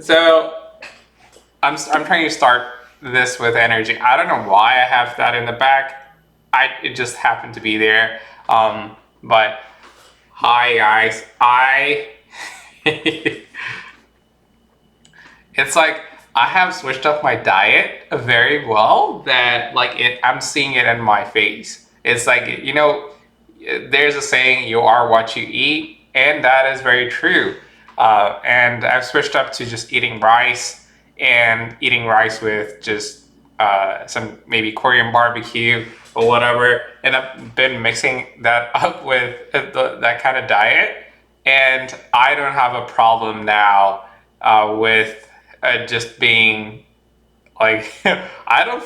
So I'm trying to start this with energy. I don't know why I have that in the back. It just happened to be there. But hi guys, I it's like I have switched up my diet very well. That like I'm seeing it in my face. It's like there's a saying, "You are what you eat," and that is very true. And I've switched up to just eating rice and eating rice with just some maybe Korean barbecue or whatever, and I've been mixing that up with that kind of diet, and I don't have a problem now with just being like I don't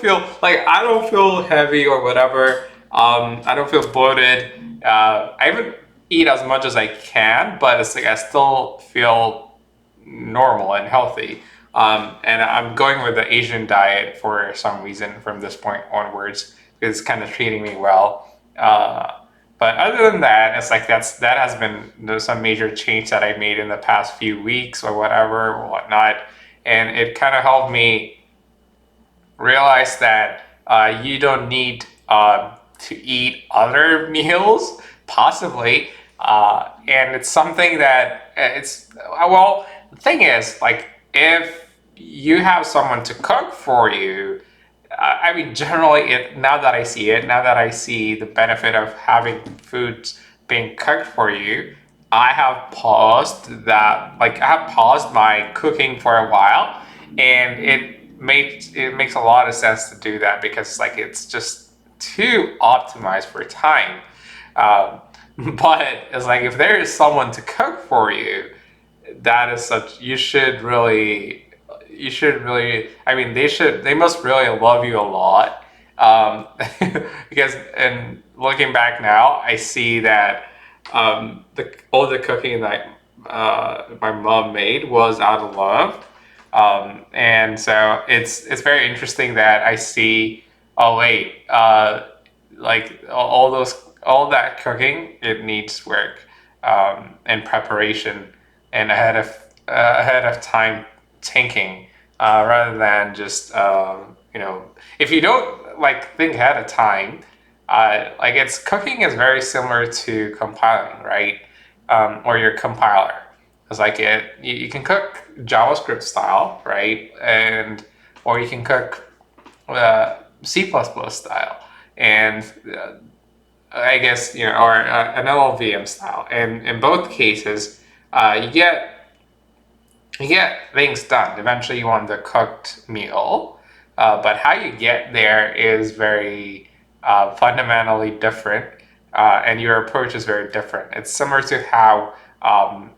feel heavy or whatever. I don't feel bloated. I even eat as much as I can, but it's like I still feel normal and healthy. And I'm going with the Asian diet for some reason from this point onwards because it's kind of treating me well. But other than that, it's like that has been some major change that I made in the past few weeks or whatever or whatnot, and it kind of helped me realize that you don't need to eat other meals, possibly. And it's something that well, the thing is, like, if you have someone to cook for you, I mean, generally, now that I see the benefit of having foods being cooked for you, I have paused my cooking for a while, and it makes a lot of sense to do that because like it's just too optimized for time. Um, but it's like if there is someone to cook for you, that is such you should really, I mean, they must really love you a lot. Because and looking back now, I see that all the cooking that my mom made was out of love. And so it's very interesting that I see, oh wait, like all that cooking, it needs work and preparation and ahead of time thinking, rather than just if you don't like think ahead of time, like it's cooking is very similar to compiling, right? Or your compiler. It's like you can cook JavaScript style, right? And or you can cook C++ style, and I guess or an LLVM style. And in both cases, you get things done. Eventually, you want the cooked meal, but how you get there is very fundamentally different, and your approach is very different. It's similar to how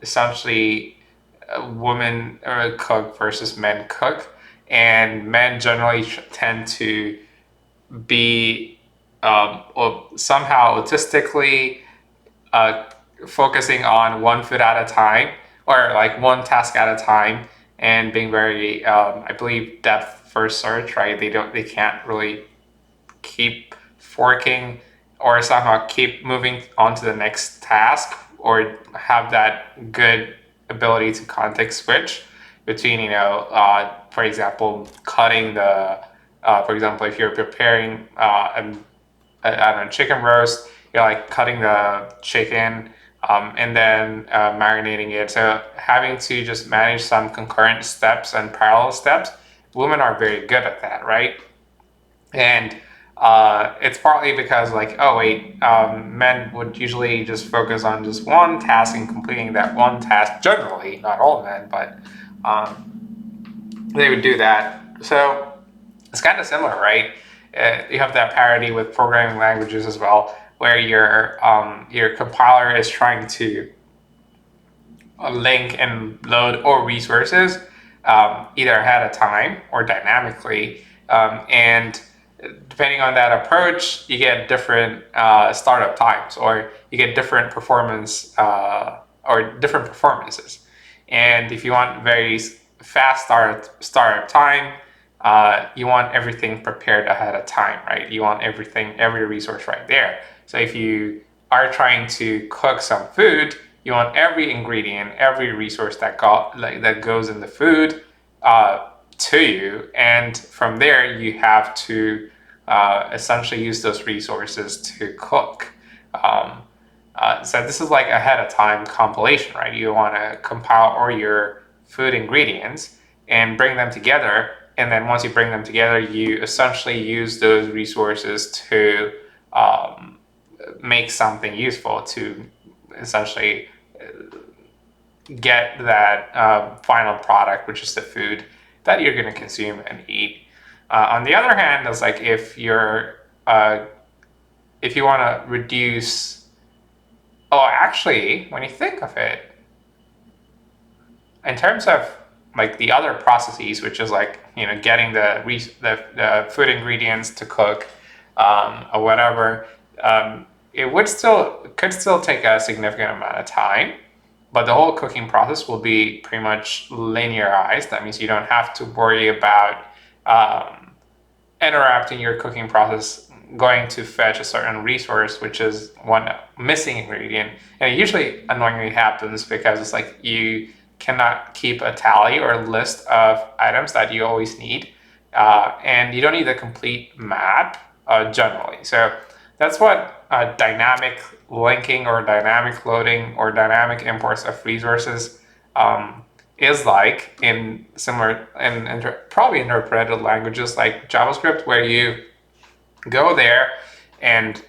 essentially women cook versus men cook, and men generally tend to be or somehow autistically uh, focusing on one food at a time or like one task at a time and being very I believe depth first search, right? They can't really keep forking or somehow keep moving on to the next task or have that good ability to context switch between for example cutting the for example if you're preparing I don't know, chicken roast. You're like cutting the chicken and then marinating it. So having to just manage some concurrent steps and parallel steps, women are very good at that, right? And it's partly because like, oh wait, men would usually just focus on just one task and completing that one task. Generally, not all men, but they would do that. So it's kind of similar, right? You have that parity with programming languages as well, where your compiler is trying to link and load all resources either ahead of time or dynamically, and depending on that approach, you get different startup times, or you get different performance or different performances. And if you want very fast startup time, you want everything prepared ahead of time, right? You want every resource right there. So if you are trying to cook some food, you want every ingredient, every resource that goes in the food to you, and from there you have to essentially use those resources to cook. Um, so this is like ahead of time compilation, right? You want to compile all your food ingredients and bring them together, and then once you bring them together, you essentially use those resources to um, make something useful to essentially get that final product, which is the food that you're going to consume and eat. On the other hand, it's like if you want to reduce. Oh, actually, when you think of it, in terms of like the other processes, which is like getting the food ingredients to cook or whatever, it could still take a significant amount of time, but the whole cooking process will be pretty much linearized. That means you don't have to worry about interrupting your cooking process going to fetch a certain resource, which is one missing ingredient. And it usually annoyingly happens because it's like you cannot keep a tally or list of items that you always need. And you don't need a complete map generally. So that's what dynamic linking or dynamic loading or dynamic imports of resources is like in similar and probably interpreted languages like JavaScript, where you go there and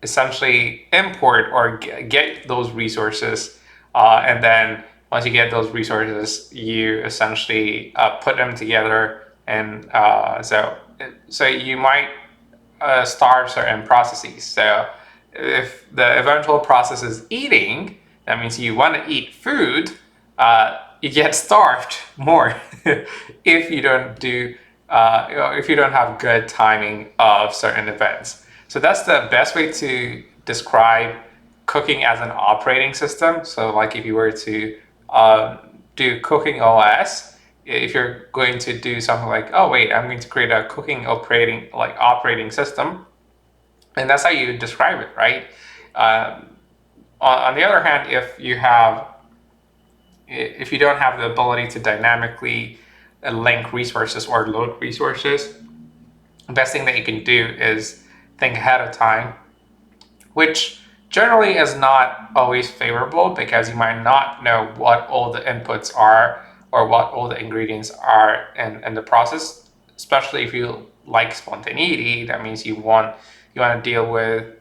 essentially import or get those resources, and then once you get those resources, you essentially put them together, and so you might starve certain processes. So if the eventual process is eating, that means you want to eat food. You get starved more if you don't do if you don't have good timing of certain events. So that's the best way to describe cooking as an operating system. So like if you were to do cooking OS, if you're going to do something like, oh wait, I'm going to create a cooking operating system, and that's how you describe it, right? On the other hand, if you don't have the ability to dynamically link resources or load resources, the best thing that you can do is think ahead of time, which generally is not always favorable because you might not know what all the inputs are or what all the ingredients are in the process, especially if you like spontaneity. That means you want to deal with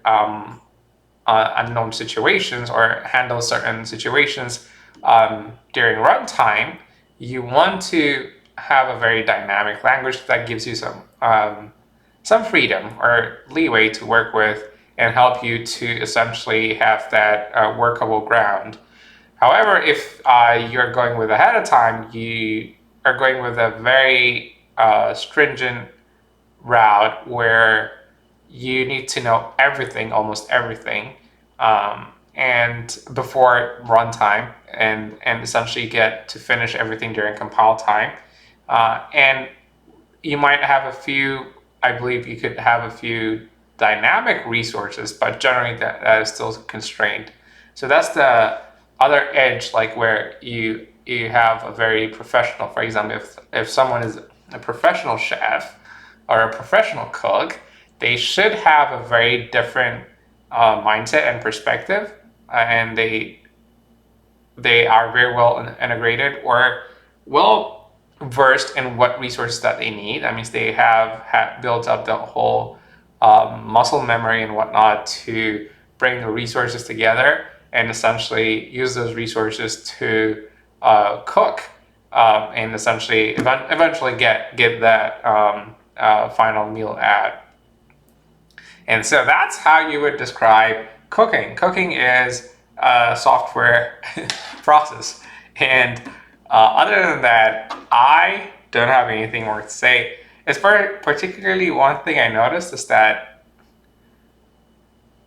unknown situations or handle certain situations during runtime. You want to have a very dynamic language that gives you some freedom or leeway to work with and help you to essentially have that workable ground. However, if you're going with ahead of time, you are going with a very stringent route where you need to know everything, almost everything, and before runtime, and essentially get to finish everything during compile time. And you might have a few, I believe you could have a few dynamic resources, but generally that is still constrained. So that's the other edge, like where you have a very professional, for example, if someone is a professional chef or a professional cook, they should have a very different mindset and perspective, and they are very well integrated or well versed in what resources that they need. That means they have built up the whole muscle memory and whatnot to bring the resources together and essentially use those resources to cook and essentially eventually get that final meal out. And so that's how you would describe cooking. Cooking is a software process. And other than that, I don't have anything more to say. Particularly one thing I noticed is that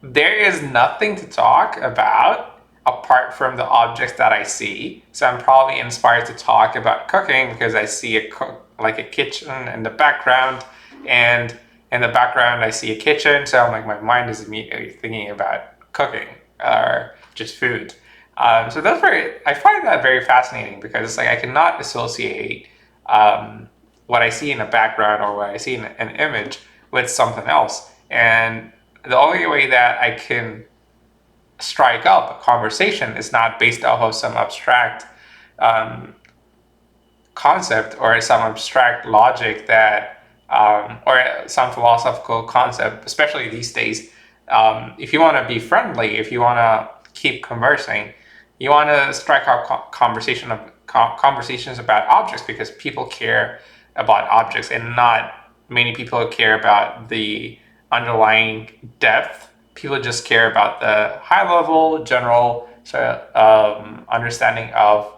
there is nothing to talk about apart from the objects that I see. So I'm probably inspired to talk about cooking because I see a kitchen in the background, and in the background I see a kitchen, so I'm like, my mind is immediately thinking about cooking or just food. So that's very, I find that very fascinating because it's like I cannot associate what I see in a background or what I see in an image with something else. And the only way that I can strike up a conversation is not based off of some abstract um, concept or some abstract logic that or some philosophical concept, especially these days. If you want to be friendly, if you want to keep conversing, you want to strike out conversations about objects because people care about objects and not many people care about the underlying depth. People just care about the high level general understanding of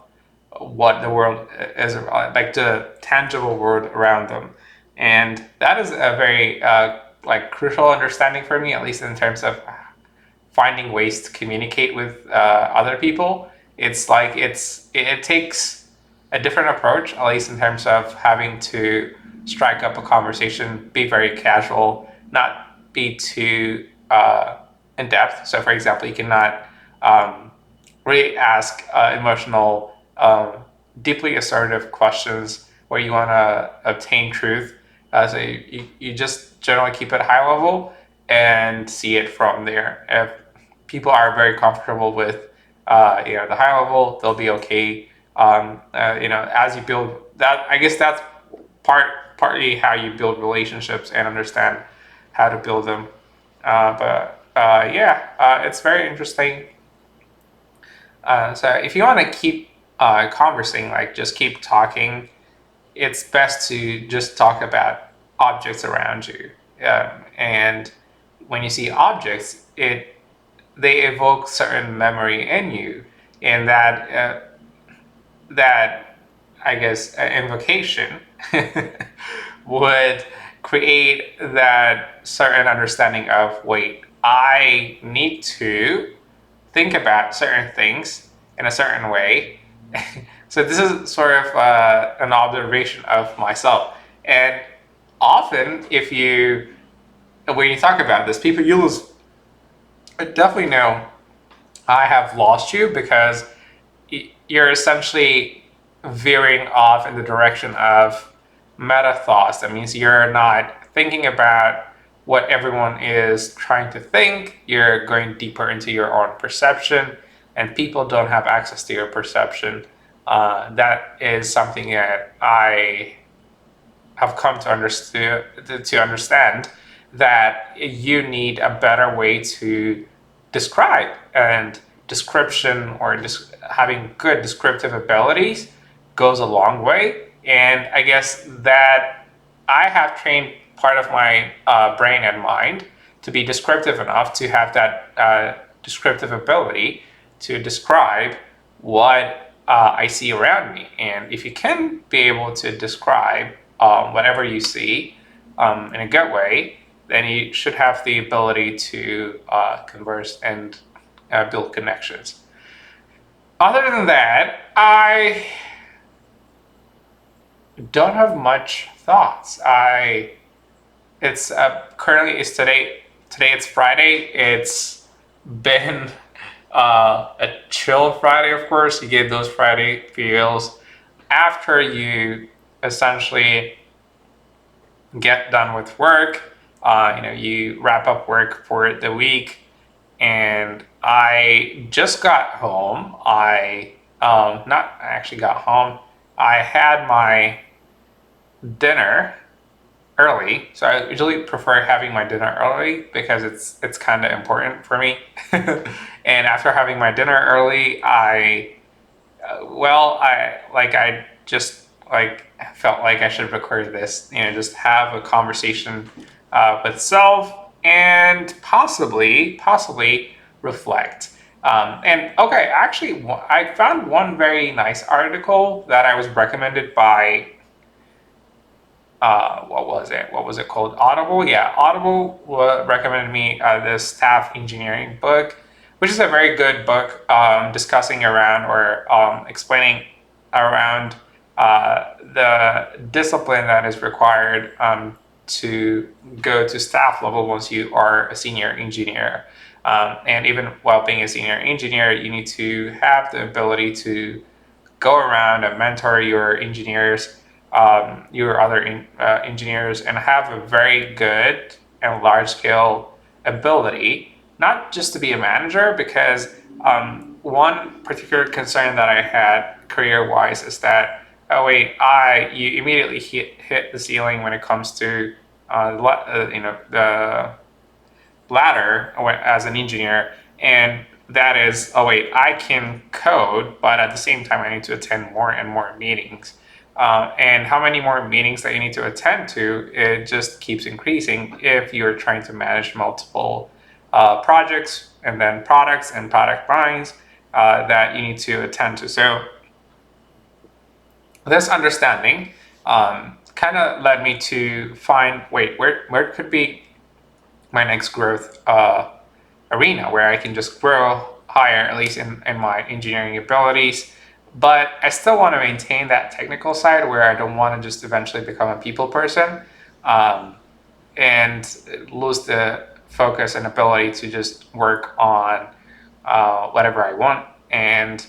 what the world is, like the tangible world around them. And that is a very like crucial understanding for me, at least in terms of finding ways to communicate with other people. It's like it takes a different approach, at least in terms of having to strike up a conversation, be very casual, not be too in depth. So, for example, you cannot really ask emotional, deeply assertive questions where you want to obtain truth. So you just generally keep it high level and see it from there. If people are very comfortable with, the high level, they'll be okay. As you build that, I guess that's partly how you build relationships and understand how to build them. It's very interesting. So if you want to keep conversing, like just keep talking, it's best to just talk about objects around you. And when you see objects, they evoke certain memory in you, and that I guess invocation would create that certain understanding of wait, I need to think about certain things in a certain way. So this is sort of an observation of myself. And often, when you talk about this, people use definitely know I have lost you because you're essentially veering off in the direction of meta thoughts. That means you're not thinking about what everyone is trying to think. You're going deeper into your own perception, and people don't have access to your perception. That is something that I have come to understand that you need a better way to describe, and description or having good descriptive abilities goes a long way. And I guess that I have trained part of my brain and mind to be descriptive enough to have that descriptive ability to describe what I see around me. And if you can be able to describe whatever you see in a good way, then you should have the ability to converse and build connections. Other than that, I don't have much thoughts. It's currently it's today. Today it's Friday. It's been a chill Friday, of course. You get those Friday feels after you essentially get done with work. You wrap up work for the week, and I just got home. I not actually got home. I had my dinner early, so I usually prefer having my dinner early because it's kind of important for me. And after having my dinner early, I just like felt like I should record this. Just have a conversation with self and possibly reflect. And okay, actually, I found one very nice article that I was recommended by what was it? What was it called? Audible? Yeah, Audible recommended me this staff engineering book, which is a very good book discussing around or explaining around the discipline that is required to go to staff level once you are a senior engineer. And even while being a senior engineer, you need to have the ability to go around and mentor your engineers, your other engineers, and have a very good and large scale ability, not just to be a manager, because one particular concern that I had career wise is that, oh wait, you immediately hit the ceiling when it comes to the ladder as an engineer, and that is, oh wait, I can code, but at the same time I need to attend more and more meetings. And how many more meetings that you need to attend to, it just keeps increasing if you're trying to manage multiple projects and then products and product lines that you need to attend to. So this understanding kind of led me to find, wait, where could be my next growth arena where I can just grow higher, at least in my engineering abilities. But I still want to maintain that technical side where I don't want to just eventually become a people person and lose the focus and ability to just work on whatever I want. And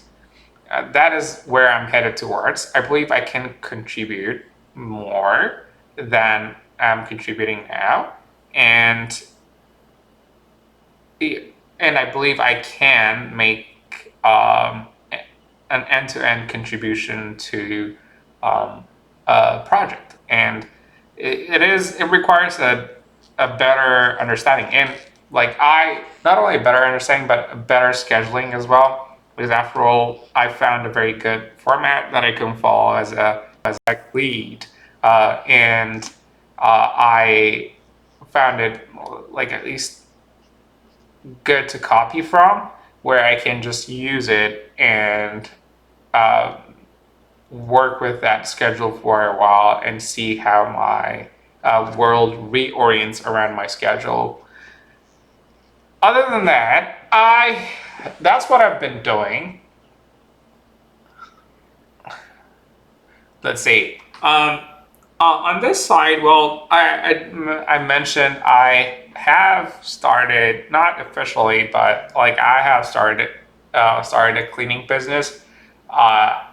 that is where I'm headed towards. I believe I can contribute more than I'm contributing now. And I believe I can make an end-to-end contribution to a project, and it requires a better understanding, and like I not only a better understanding but a better scheduling as well. Because after all, I found a very good format that I can follow as a lead, and I found it like at least good to copy from, where I can just use it and uh, work with that schedule for a while and see how my world reorients around my schedule. Other than that, that's what I've been doing. Let's see. On this side, well, I mentioned I have started, not officially, but like I have started a cleaning business, uh,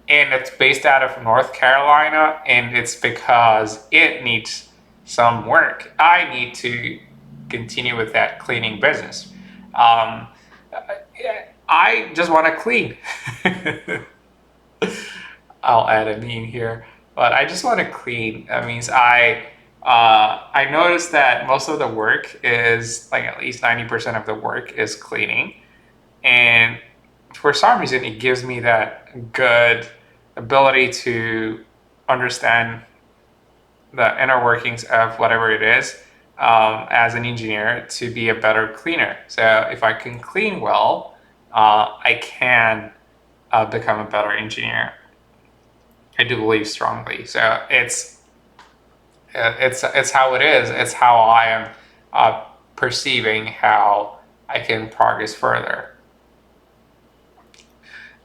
and it's based out of North Carolina, and it's because it needs some work. I need to continue with that cleaning business. Um, I just want to clean. I'll add a meme here, but I just want to clean. That means I noticed that most of the work is like at least 90% of the work is cleaning, and for some reason it gives me that good ability to understand the inner workings of whatever it is as an engineer to be a better cleaner. So if I can clean well, I can become a better engineer. I do believe strongly. So it's how it is. It's how I am perceiving how I can progress further.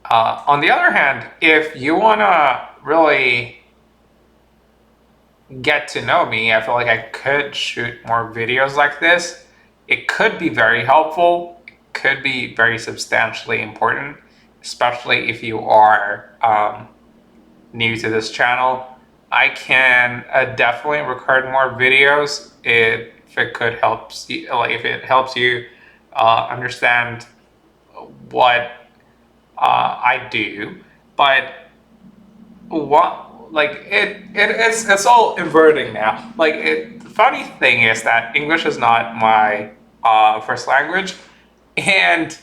On the other hand, if you want to really get to know me, I feel like I could shoot more videos like this. It could be very helpful. It could be very substantially important, especially if you are new to this channel. I can definitely record more videos if it could help you, like if it helps you understand what I do. But what, like it's all inverting now. Like the funny thing is that English is not my first language, and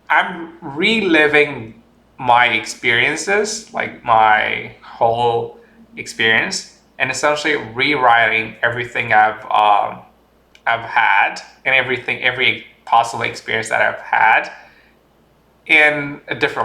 I'm reliving my experiences, like my whole experience, and essentially rewriting everything I've had, and every possible experience that I've had in a different